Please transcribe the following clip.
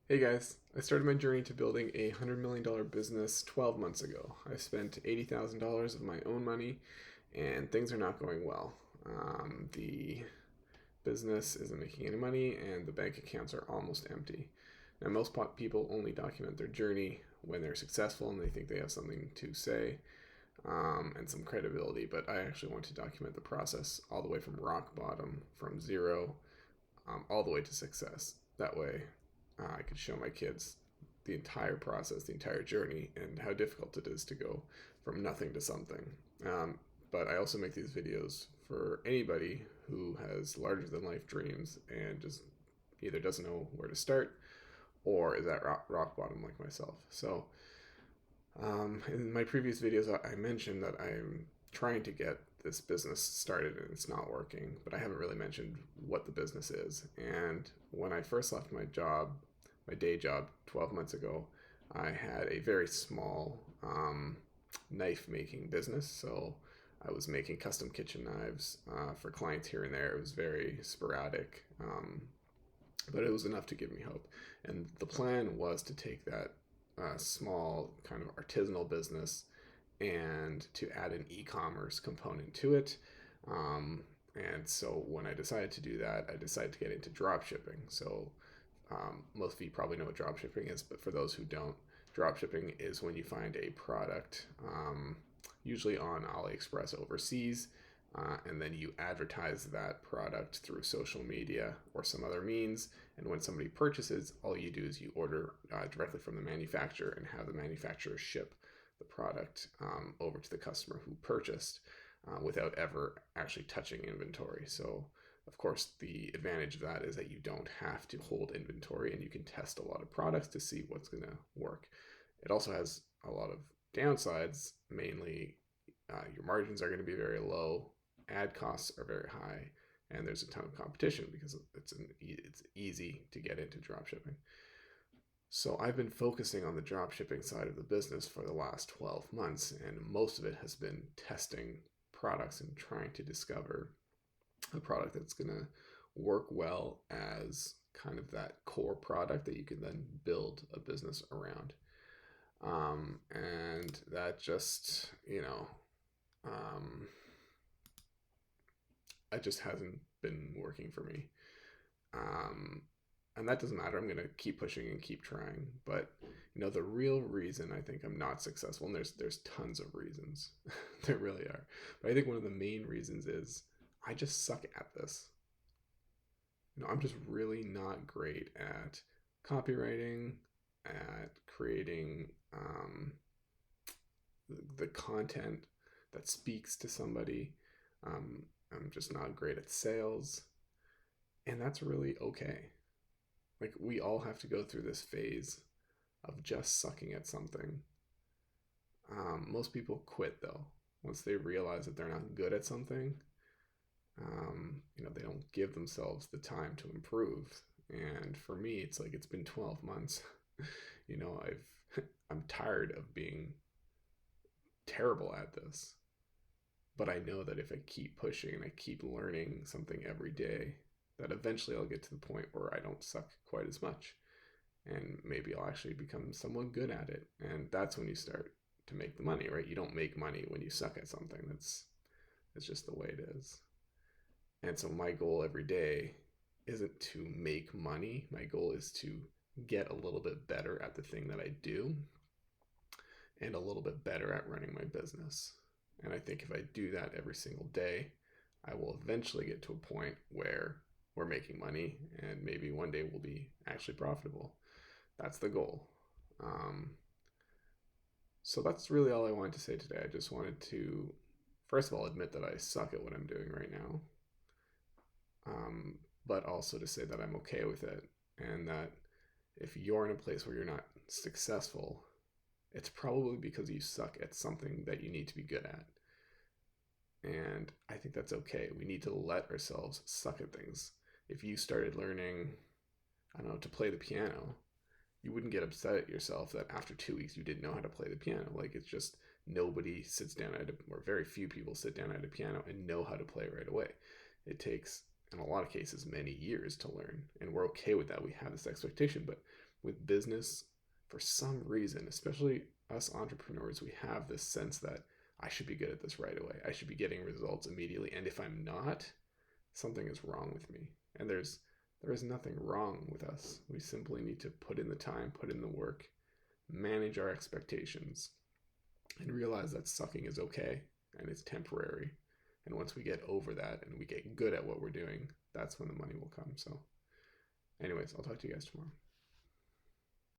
Hey guys, I started my journey to building a $100 million business 12 months ago. I spent $80,000 of my own money and things are not going well. The business isn't making any money and the bank accounts are almost empty. Now, most people only document their journey when they're successful and they think they have something to say and some credibility, but I actually want to document the process all the way from rock bottom, from zero, all the way to success. That way, I could show my kids the entire process, the entire journey, and how difficult it is to go from nothing to something. Um, but I also make these videos for anybody who has larger than life dreams and just either doesn't know where to start or is at rock bottom like myself. So, in my previous videos, I mentioned that I'm trying to get this business started and it's not working, but I haven't really mentioned what the business is. And when I first left my job, my day job 12 months ago, I had a very small knife making business. So I was making custom kitchen knives for clients here and there. It was very sporadic, but it was enough to give me hope. And the plan was to take that small kind of artisanal business and to add an e-commerce component to it. And so when I decided to do that, I decided to get into drop shipping. So most of you probably know what drop shipping is, but for those who don't, drop shipping is when you find a product, usually on AliExpress overseas, and then you advertise that product through social media or some other means. And when somebody purchases, all you do is you order directly from the manufacturer and have the manufacturer ship the product over to the customer who purchased without ever actually touching inventory. So, of course, the advantage of that is that you don't have to hold inventory and you can test a lot of products to see what's going to work. It also has a lot of downsides, mainly your margins are going to be very low, ad costs are very high, and there's a ton of competition because it's easy to get into dropshipping. So I've been focusing on the dropshipping side of the business for the last 12 months, and most of it has been testing products and trying to discover a product that's going to work well as kind of that core product that you can then build a business around. And that just, it just hasn't been working for me. Um, and that doesn't matter. I'm going to keep pushing and keep trying. But the real reason I think I'm not successful, and there's tons of reasons, there really are. But I think one of the main reasons is I just suck at this. I'm just really not great at copywriting, at creating the content that speaks to somebody. I'm just not great at sales, and that's really okay. Like, we all have to go through this phase of just sucking at something. Most people quit though once they realize that they're not good at something. They don't give themselves the time to improve. And for me, it's like it's been 12 months. I'm tired of being terrible at this. But I know that if I keep pushing and I keep learning something every day, that eventually I'll get to the point where I don't suck quite as much. And maybe I'll actually become someone good at it. And that's when you start to make the money, right? You don't make money when you suck at something. That's just the way it is. And so my goal every day isn't to make money. My goal is to get a little bit better at the thing that I do and a little bit better at running my business. And I think if I do that every single day, I will eventually get to a point where we're making money and maybe one day we'll be actually profitable. That's the goal. Um, so that's really all I wanted to say today. I just wanted to, first of all, admit that I suck at what I'm doing right now, um, but also to say that I'm okay with it and that if you're in a place where you're not successful, it's probably because you suck at something that you need to be good at. And I think that's okay. We need to let ourselves suck at things. If you started learning, I don't know, to play the piano, you wouldn't get upset at yourself that after 2 weeks you didn't know how to play the piano. Like, it's just nobody sits down at or very few people sit down at a piano and know how to play right away. It takes, in a lot of cases, many years to learn. And we're okay with that. We have this expectation, but with business, for some reason, especially us entrepreneurs, we have this sense that I should be good at this right away. I should be getting results immediately. And if I'm not, something is wrong with me. And there is nothing wrong with us. We simply need to put in the time, put in the work, manage our expectations, and realize that sucking is okay and it's temporary. And once we get over that and we get good at what we're doing, that's when the money will come. So, anyways, I'll talk to you guys tomorrow.